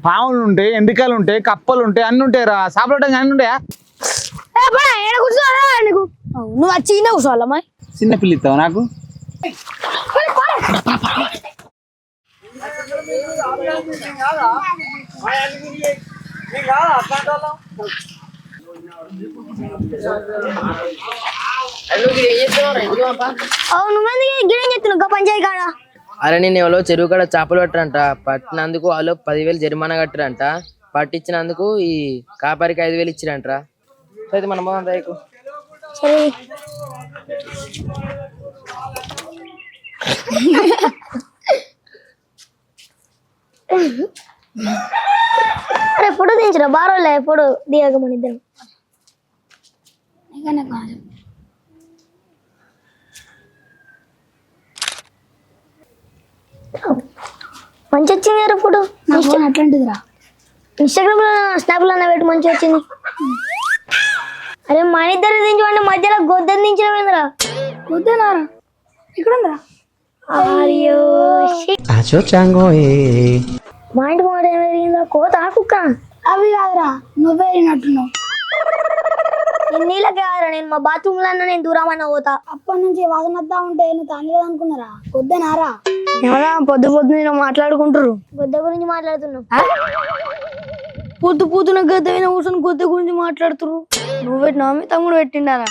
పాములు ఉంటాయి, ఎండికాయలు ఉంటాయి, కప్పలు ఉంటాయి, అన్ని ఉంటాయి రా. సాపలటం అన్ని ఉంటాయా? నువ్వు వచ్చి కూర్చోవాలా మరి చిన్న పిల్ల ఇస్తావు నాకు? అరే నేను ఎవరో చెరువు కాడ చేపలు పట్టరంట, పట్టినందుకు వాళ్ళు 10,000 జరిమానా కట్టరంట, పట్టించినందుకు ఈ కాపరికి 5,000 ఇచ్చిరంటరా. అయితే మనం పోదాం రైకు. సరే అరే ఫోటో దించరా బారోలే ఫోటో దిగాక మన ఇద్దరం మంచి వచ్చింది రా ఫోటో. అట్లాంటిదిరా ఇన్స్టాగ్రామ్ లో స్నాప్లో అన్న పెట్టి మంచి వచ్చింది. అరే మన ఇద్దరు దించమంటే మధ్యలో గొద్దని దించడమేంద్రా? గొద్దనారా ఇక్కడ ఉందిరా. అయ్యో మా ఇంటి మాట ఏమైందా? కోత కుక్క అవి కాదురా, నువ్వే అయినట్టున్నావు. నేను నీళ్ళకి కాదురా, నేను మా బాత్రూమ్ లో నేను దూరమన్నా పోతా. అప్పటి నుంచి వాసన వద్దా ఉంటే నువ్వు తాగలేదు అనుకున్నారా? వద్దనారా? ఎవరా పొద్దు పొద్దున మాట్లాడుకుంటారు? గొద్ద గురించి మాట్లాడుతున్నావు. పొద్దు పొద్దున గద్ద అయినా కూర్చొని గొద్ద గురించి మాట్లాడుతురు. నువ్వు పెట్టినా మీ తమ్ముడు పెట్టిండారా?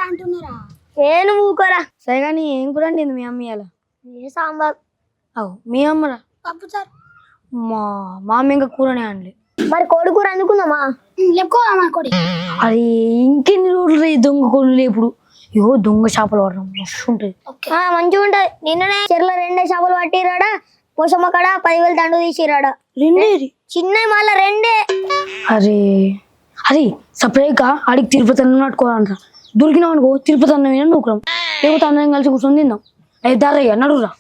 అంటున్నారా? ఏ నువ్వు ఊకోరా. సరే కానీ ఏం కూడా అండి మీ అమ్మ ఇలా? ఏ సాంబార్. అవు మీ అమ్మరా? పప్పు చారు. మా అమ్మ ఇంకా కూరనే అండి. మరి కోడి కూర అందుకుందామా? లేపుకోమా కోడి. అది ఇంకెన్ని రోజులు దొంగ కోళ్ళు ఇప్పుడు. ఇగో దొంగ చేపలు పడడం మస్తు ఉంటుంది. మంచిగా ఉంటది. నిన్ననే చెర్ల 2 చేపలు పట్టిరాడా, పోసమ్మ కాడ 10,000 దండు తీసిరాడా. రెండేది చిన్న మళ్ళా 2. అరే అది సపరేట్గా ఆడికి తిరుపతి అన్నం నట్టుకోవాలంట. దొరికినావు అనుకో తిరుపతి అన్నం అయినా నూకురాం, లేకపోతే అందరం కలిసి కూర్చొని తిందాం. దారయ్య నడురా.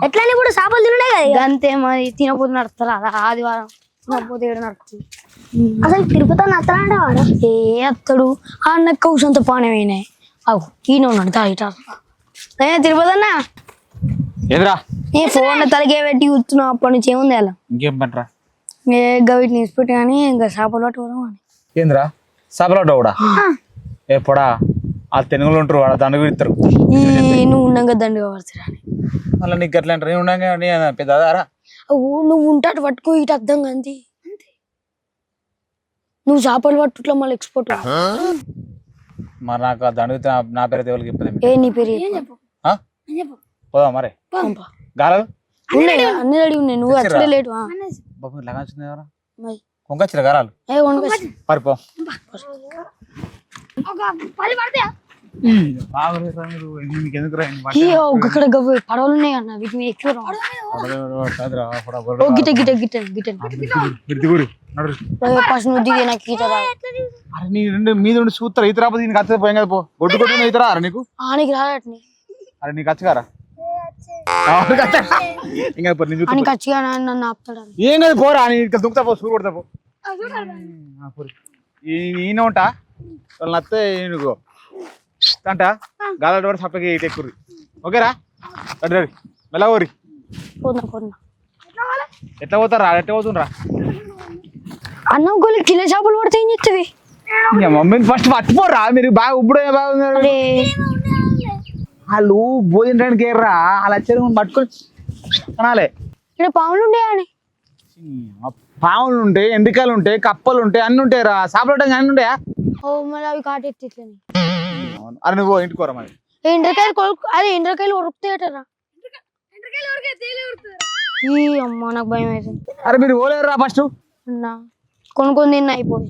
ఎట్లా ఇప్పుడు చేపలు తినడే కదా అంతే మరి. తినపోతే నడుస్తారా? ఆదివారం తినకపోతే ఏడు నడుస్తుంది. అసలు తిరుపతి అన్న అత్తడా? ఏ అత్తడు ఆ అన్న కౌసంత పానమైనాయి. అవు ఈయన ఉన్నాడు తాగిట. తిరుపతి అన్న ఏదిరా ఏ ఫోన్ తలకే పెట్టి కూర్చున్నావు అప్పటి నుంచి. ఏముంది అలా? ఇంకేం పట్టరా? ఏ గవిటి నిలిచిపెట్టి కానీ ఇంకా చేపలు పట్టుకోవడం అని. ఏందిరా చేపలట కూడా? ఏ పొడా ఆ తెనుగులు ఉంటారు, వాడు దండు పెడతారు. నువ్వు ఉండగా దండుగా పడతారా? మళ్ళీ నీకు ఎట్లా అంటారు? నేను ఉండగా పెద్ద అదారా? నువ్వు ఉంటాడు పట్టుకో ఇటు అర్థం అంతే. నువ్వు చేపలు పట్టుట్లో మళ్ళీ ఎక్స్పోర్ట్. మరి నాకు ఆ దండు నా పేరు దేవుళ్ళకి చెప్పదు. ఏ నీ పేరు పోదా మరి గాలు అన్ని రెడీ ఉన్నాయి. నువ్వు అచ్చడే లేటు కొంకొచ్చిరా గారాలు పరిపో. ఇక్కడ పడవలు ఉన్నాయి అన్న, వీటిని ఎక్కువ గిట గిట గిట గిట మీద చూస్తారు. ఈత రాకపోతే నీకు వచ్చే పోయాం కదా. పో గొడ్డు కొట్టు ఈతరా నీకు? ఆనికి రాదట్ని. అరే నీకు వచ్చగారా? ఖచ్చితంగా నన్ను ఆపుతాడు. ఏం కాదు పోరా, ఇక్కడ దుక్కుతా పో, సూరు కొడతా పో. ఈయన ఉంటా వాళ్ళు నత్తే నువ్వు అంట గాలి కూడా సప్పకి ఇటు ఎక్కుర్రి. ఓకేరా రెడీ మెల్ల ఊరి. ఎట్లా పోతారా? ఎట్లా పోతుండ్రా? అన్నం గోళీ కిలో చేపలు పడితే ఏం చెప్తావి? మమ్మీని ఫస్ట్ పట్టుకోరా. మీరు బాగా ఇప్పుడు బాగున్నారు. వాళ్ళు భోజనానికి ఏర్రా అలా వచ్చారు పట్టుకొని అనాలే. ఇక్కడ పాములు ఉండేయని. పాములు ఉంటాయి, ఎండికాయలు ఉంటాయి, కప్పలు ఉంటాయి, అన్ని ఉంటాయి రా. సాపలటం అన్ని ఉంటాయా? మళ్ళీ అవి కాటెత్తి. అరే నువ్వు ఇంటికోరా మరి. ఎండ్రకాయలు అరే ఎండ్రకాయలు ఉరుకుతాయటరా. ఈ అమ్మ నాకు భయం అవుతుంది. అరే మీరు పోలేరు రా ఫస్ట్. కొనుక్కొని తిన్న అయిపోయి.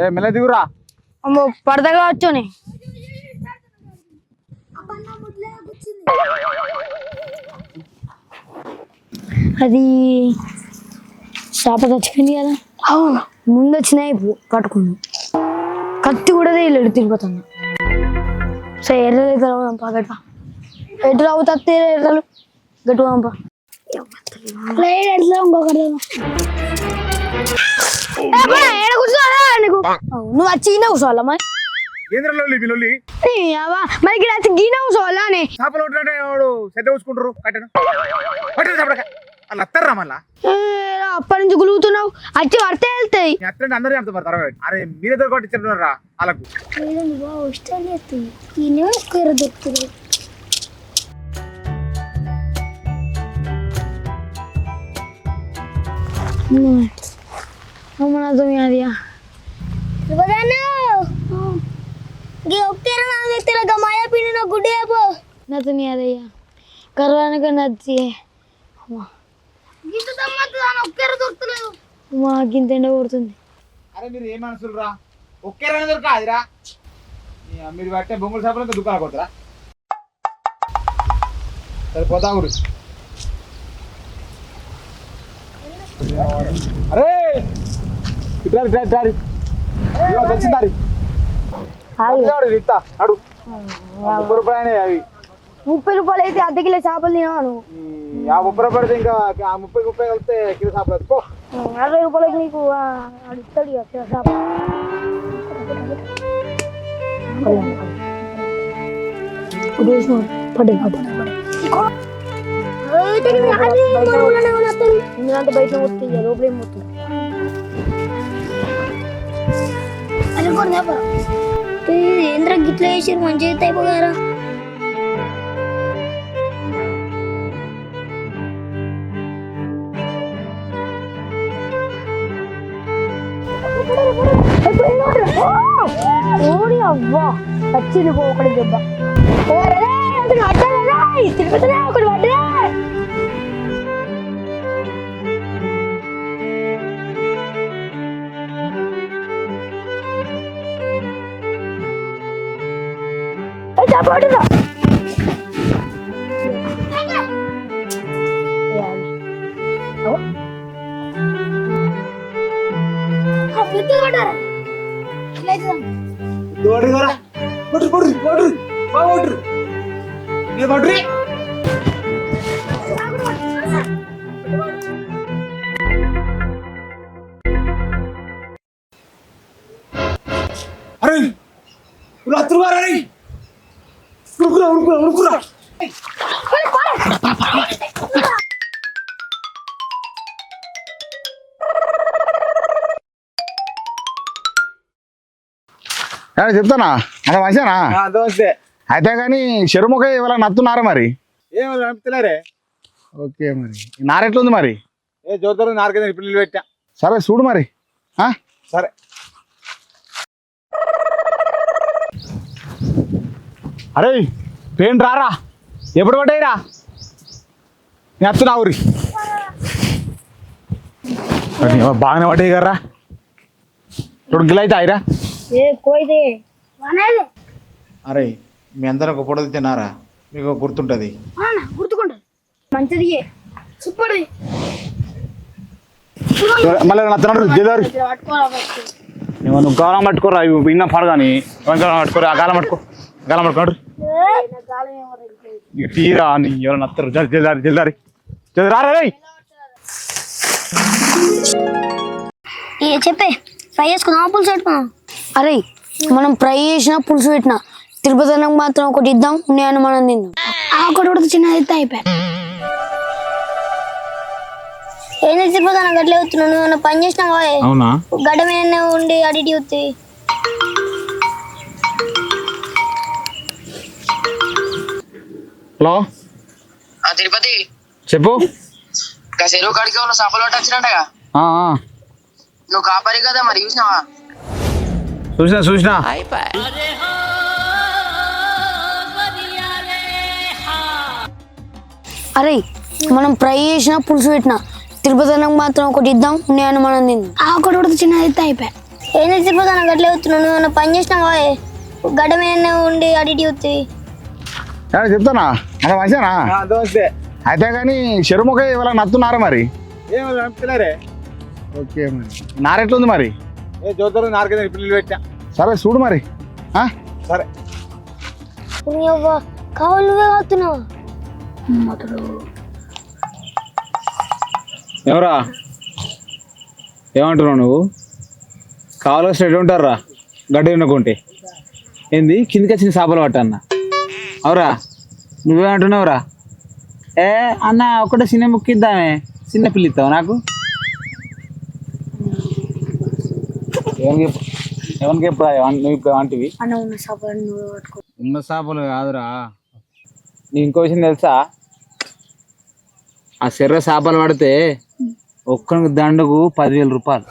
ఏ మెల్ల దిగురా. అమ్మో పడదగా వచ్చోని. అది చేప చచ్చిపోయింది కదా. అవును ముందు వచ్చినాయి పట్టుకున్నాం. కత్తి కూడా తెలియదు తిరిగిపోతుంది. సరే ఎర్రలు ఎట్లా పంపా గట్ట ఎటు అవుతా ఎర్రలు గట్టు పంపా. నువ్వు వచ్చి ఈయన కూర్చోవాలా మరి? మరి గీన కూర్చోవాలా అని చేపలు సెట్ కూసుకుంటారు. వాళ్ళు వస్తారా మళ్ళా అప్పటి నుంచి గులుగుతున్నావు వచ్చి పడితే వెళ్తాయి మీ అత్తంటే అందరూ చెప్తా మరి తర్వాత అరే మీరే దొరకొట్టించారా వాళ్ళకు ఇష్టం చేస్తుంది ఈయన కూర దొరుకుతుంది అమ్మనాథం అది మాయా పిండి నా గుడ్డే నాతో అదయ్యా కర్వానికి నచ్చి మాకింత ఎండ కొడుతుంది అరే మీరు ఏ మనసులు రా ఒకే రైనా దొరకాదిరా మీరు పట్టే బొంగుల చేపలు దుకాణం కొడతారా సరే పోతా గురు అరే ఇట్రారి ఇట్రారి తెలిసిందారి ఇస్తా అడు 30 రూపాయలు అవి 30 రూపాయలు అయితే అర్ధ కిలో చేపలు తినాను 50 రూపాయలు పడితే ఇంకా 30 రూపాయలు కలిపితే కిలో చేపలు వేసుకో 60 రూపాయలకి నీకు అడుగుతాడు కిలో చేప ఎందుకంటే బయట వస్తుంది లోపల ఏం పోతుంది ఏంద్ర గిట్లా చేసారు మంచిగా అయితే అయిపోయారా అవ్వా వచ్చింది పో ఒకటి దెబ్బ తిరుపతి ఒకటి పడ్డా పడుదా అరే రాత్రి ఉరుకురా ఉరుకురా ఉరుకురా చెప్తానా అలా మంచిగా అయితే కానీ చెరుముఖ ఇవాళ నత్తున్నారా మరి ఏమో నడుపుతలేరే ఓకే మరి నారెట్లుంది మరి ఏ జోతరు నారకేంద్ర పిల్లలు పెట్టా సరే చూడు మరి సరే అరే పెయిన్ రారా ఎప్పుడు పడ్డాయిరా నేను వస్తున్నా ఊరి బాగానే పడ్డాయి కర్రా 2 గిలో అయితే అయిరా అరే మీ అందరం ఒక పొడలు తిన్నారా మీకు గుర్తుంటుంది గుర్తుకుంటుంది మంచిది సూపర్ మళ్ళీ నచ్చినట్టు జిల్లారు నువ్వు గాలం పట్టుకోరా ఇన్న పడగాని పట్టుకోరా గాలం పట్టుకో గాలం పట్టుకోండి తీరా అని ఎవరైనా నత్తరు జల్దారి జల్దారి రారా చెప్పే ఫ్రై చేసుకుందాం పులుసు పెట్టుకున్నాం అరే మనం ఫ్రై చేసిన పులుసు పెట్టిన తిరుపతి మాత్రం ఒకటి ఇద్దాం నేను మనం తిందాం ఒకటి కూడా చిన్న అయితే అయిపోయా ఏంది తిరుపతి అన్న గట్లే అవుతున్నావు నువ్వు ఏమన్నా పని చేసినావా అవునా గడ్డ మీద ఉండి అడిటి అవుతాయి హలో తిరుపతి చెప్పు చెరువు కాడికి ఉన్న చేపలు పట్టి వచ్చినట్టుగా నువ్వు కాపరి కదా మరి చూసినావా చూసినా అరే మనం ఫ్రై చేసిన పులుసు పెట్టిన తిరుపతి మాత్రం ఒకటి ఇద్దాం నేను మనం తిందాం ఒకటి కూడా చిన్న అయితే అయిపోయా ఏంది తిరుపతి అన్న గట్లే అవుతున్నావు నువ్వు ఏమన్నా పని చేసినావా గడ్డ మీద ఉండి అడిటి అవుతాయి చెప్తానా అలా మంచిగా అయితే కానీ చెరుముఖ ఇవాళ నత్తున్నారా మరి ఏమో నడుపుతలేరే ఓకే మరి నారెట్లుంది మరి ఏ జోతరు నారకేంద్ర పిల్లలు పెట్టా సరే చూడు మరి సరే కావాలి నువ్వే కాస్తున్నావా ఎవరా ఏమంటున్నావు నువ్వు కావాల్సిన ఎటు ఉంటారా గడ్డ తినకుంటే ఏంది కిందికి వచ్చిన చేపలు పట్టన్న అవురా నువ్వేమంటున్నావురా ఏ అన్న ఒకటే సినిమా ముక్కిద్దామే చిన్న పిల్ల ఇస్తావు నాకు? ఎవరికి ఎప్పుడు నువ్వు ఇప్పుడు అంటివి? అన్న ఉన్న చేపలు నువ్వు పట్టుకో. ఉన్న చేపలు కాదురా, నీ ఇంకో విషయం తెలుసా? ఆ శర్ర చేపలు పడితే ఒక్కరికి దండకు 10,000 రూపాయలు.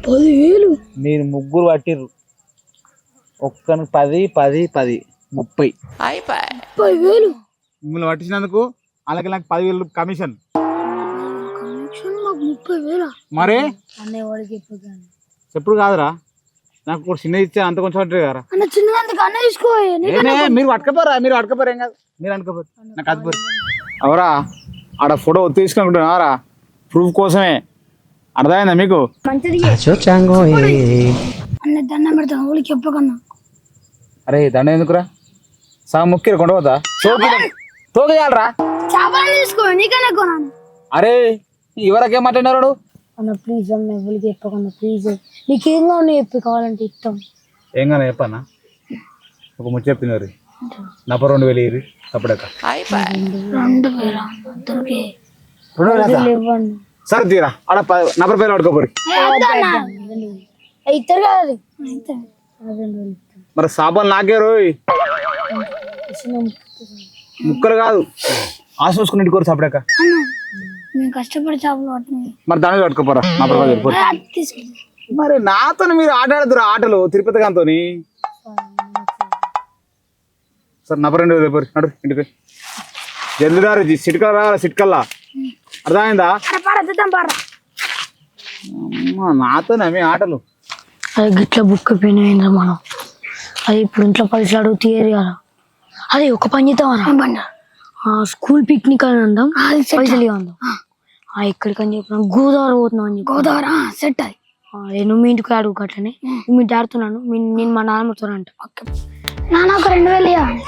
10,000? మీరు ముగ్గురు పట్టిర్రు, ఒక్కరికి 10, 10, 10, 30. 10,000 మిమ్మల్ని పట్టించినందుకు అలాగే నాకు 10,000 కమిషన్. కనెక్షన్ మాకు 30,000? మరి అన్నయ్య వాడికి ఎప్పుడు ఎప్పుడు కాదురా, నాకు ఒక చిన్న ఇచ్చే అంత కొంచెం పట్టరు కదా. అన్న చిన్నదందుకు అన్న తీసుకో. మీరు పట్టుకపోరా, మీరు పట్టుకపోరు, ఏం కాదు, మీరు అనుకోపోరు, నాకు అదిపోరు. అవరా ఆడ ఫోటో తీసుకుంటున్నారా ప్రూఫ్ కోసమే, అర్థమైందా మీకు? మంచిది అన్న దండం పెడతాను ఊళ్ళకి చెప్పకన్నా. అరే దండ ఎందుకురా, సగం ముక్కిరు కొండపోతా తోకేయాలరా. చేపలు తీసుకో, నీకన్నా కొనాను. అరే ఎవరకేం మాట్లాడినారు? అన్న ప్లీజ్ అన్న ఎవరికి చెప్పకన్నా ప్లీజ్, నీకేంగా ఉన్నాయి చెప్పి కావాలంటే ఇస్తాం. ఏం కానీ చెప్పన్నా, ఒక ముచ్చ చెప్తున్నారు నా 2,000 ఇరి అప్పుడక 2,000 ఇవ్వండి. సరే తీరా ఆడ 40 రూపాయలు పడుకోపోరి. ఇద్దరు కాదు మరి సాబాన్ నాకే రోయ్, ముక్కలు కాదు ఆశ చూసుకుని ఇంటికోరు సపడాక. మేము కష్టపడి చేపలు పట్టినాయి. మరి దాని మీద పట్టుకోపోరా 40 రూపాయలు. మరి నాతో మీరు ఆట ఆడుతురా ఆటలు తిరుపతి గాంతో. సరే 42,000 పోరి, నడు ఇంటికి జల్దిదారు సిట్కల్ రావాలి, సిట్కల్లా అర్థమైందా? నాతో మీ ఆటలు. అది గిట్ల బుక్ అయిపోయినా మనం, అది ఇప్పుడు ఇంట్లో పైసలు అడుగు తీయరు కదా. అది ఒక పని చేద్దాం, స్కూల్ పిక్నిక్ అని అందాం, పైసలు అందాం. ఎక్కడికని చెప్పిన గోదావరి పోతున్నాం అని చెప్పి. గోదావరి సెట్. అది నువ్వు మీ ఇంటికి అడుగు అట్లనే, మీ ఆడుతున్నాను, నేను మా నాన్నతో అంట. నాన్న ఒక 2,000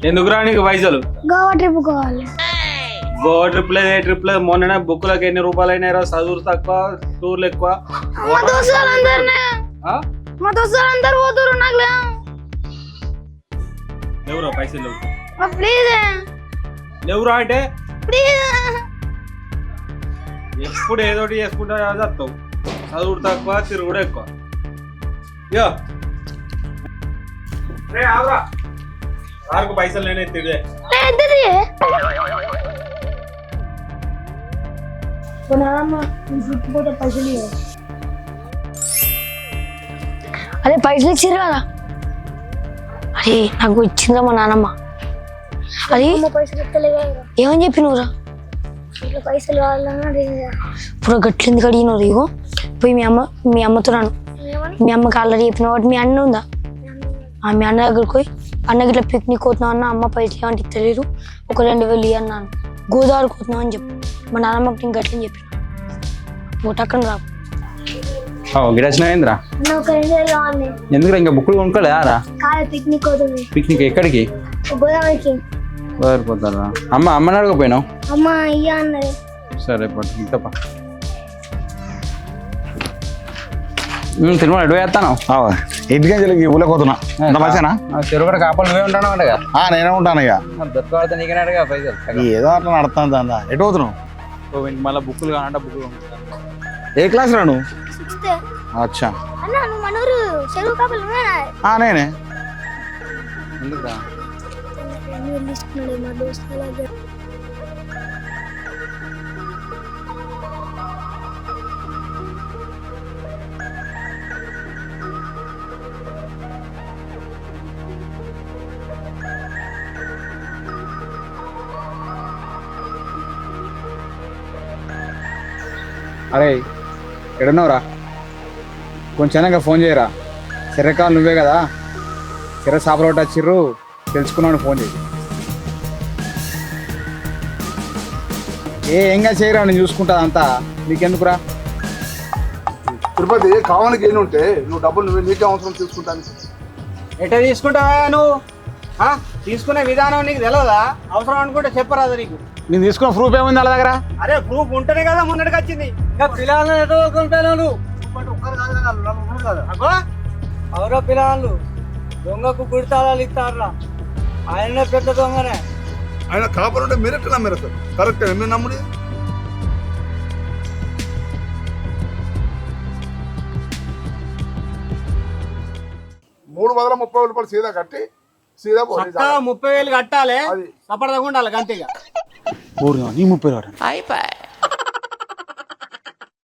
ఎందుకు రా నీకు పైసలు? గోవా ట్రిప్ పోవాలి. గోవా ట్రిప్లే ఏ ట్రిప్లే మొన్న బుక్లకు ఎన్ని రూపాయలు అయినారా? చదువులు తక్కువ, టూర్లు ఎక్కువ. మా దోస్తులందరూ పోతురు, నాకు లేవురా పైసలు లేవు. ప్లీజ్ లేవురా అంటే ప్లీజ్. ఎప్పుడు ఏదోటి చేసుకుంటా చదువుతావు, చదువుడు తక్కువ, తిరుగుడు ఎక్కువ. ఇగో రే ఆవురా, సార్కు పైసలు నేనే తిరిగే. అదే పైసలు ఇచ్చారు కదా, అదే నాకు ఇచ్చిందా మా నాన్నమ్మ. అది ఏమని చెప్పినవురా? పైసలు ఇప్పుడు గట్లింది కడిగినరు. ఇగో పోయి మీ అమ్మతో రాను, మీ అమ్మకి ఆల్రెడీ చెప్పిన వాటి. మీ అన్న ఉందా? మీ అన్న దగ్గరికి పోయి అన్నకి ఇట్లా పిక్నిక్ పోతున్నావు అన్న, అమ్మ పైసలు ఏమంటే ఇస్తలేరు, ఒక 2,000 అన్నాను, గోదావరికి పోతున్నావు అని చెప్పు. మా నాన్నమ్మకి నేను గట్లని చెప్పిన, ఒకటక్కడ రా. గిడచ్చినవేంద్రా? ఎందుకు ఇంకా బుక్కులు కొనుక్కోలేదా? పిక్నిక్ అవుతుంది. పిక్నిక్ ఎక్కడికి? గోదావరికి. గోదావరి పోతారా? అమ్మని అడగపోయినావు? అమ్మ అయ్యా అన్నది. సరే తప్ప తిరుమల ఎటు వేస్తాను? ఇంటికి ఊళ్ళకోతున్నా మంచిగా చెరువు కాపాడు నువ్వే ఉంటాను అంటే నేనే ఉంటాను. ఇక దొరకబడితే నీకనే అడగా పైసలు. ఏదో అట్లా నడుస్తాను దాందా. ఎటు పోతున్నావు? మళ్ళీ బుక్కులు కావాలంటే బుక్కులు. ఏ క్లాస్ రా నువ్వు? అచ్చా మనూరు చెరువు కాపలు నేనే. ఎందుకురా? అరే ఎడున్నావురా? కొంచెం ఫోన్ చేయరా. చెర్రకాలు నువ్వే కదా, చెర్ర సాపలోట వచ్చిర్రు తెలుసుకున్నాను, ఫోన్ చేయి. ఏంగా చేయరా, నేను చూసుకుంటా అంతా, నీకెందుకురా? తిరుపతి కావాలని ఏమి ఉంటే నువ్వు డబ్బులు నీకే అవసరం తీసుకుంటాను. ఎట్లా తీసుకుంటావా నువ్వు? తీసుకునే విధానం నీకు తెలియదా? అవసరం అనుకుంటే చెప్పరాదు నీకు. నేను తీసుకున్న ప్రూఫ్ ఏముంది వాళ్ళ దగ్గర? అరే ప్రూఫ్ ఉంటేనే కదా మొన్నటికి వచ్చింది. ఎవరో పిల్లలు దొంగకు గుడితాళాలు ఇస్తారా? ఆయన పెద్ద దొంగనే. ఆయన కాపాలంటే మీరు ఎట్లా నమ్మారు సార్? కరెక్ట్ మీరు నమ్ముడి. 330 రూపాయలు సీదా కట్టి సీదా పో. నీ చక్కగా 30,000 కట్టాలి అది. సపడగా ఉండాలి గంతేగా నీ 30 వాడు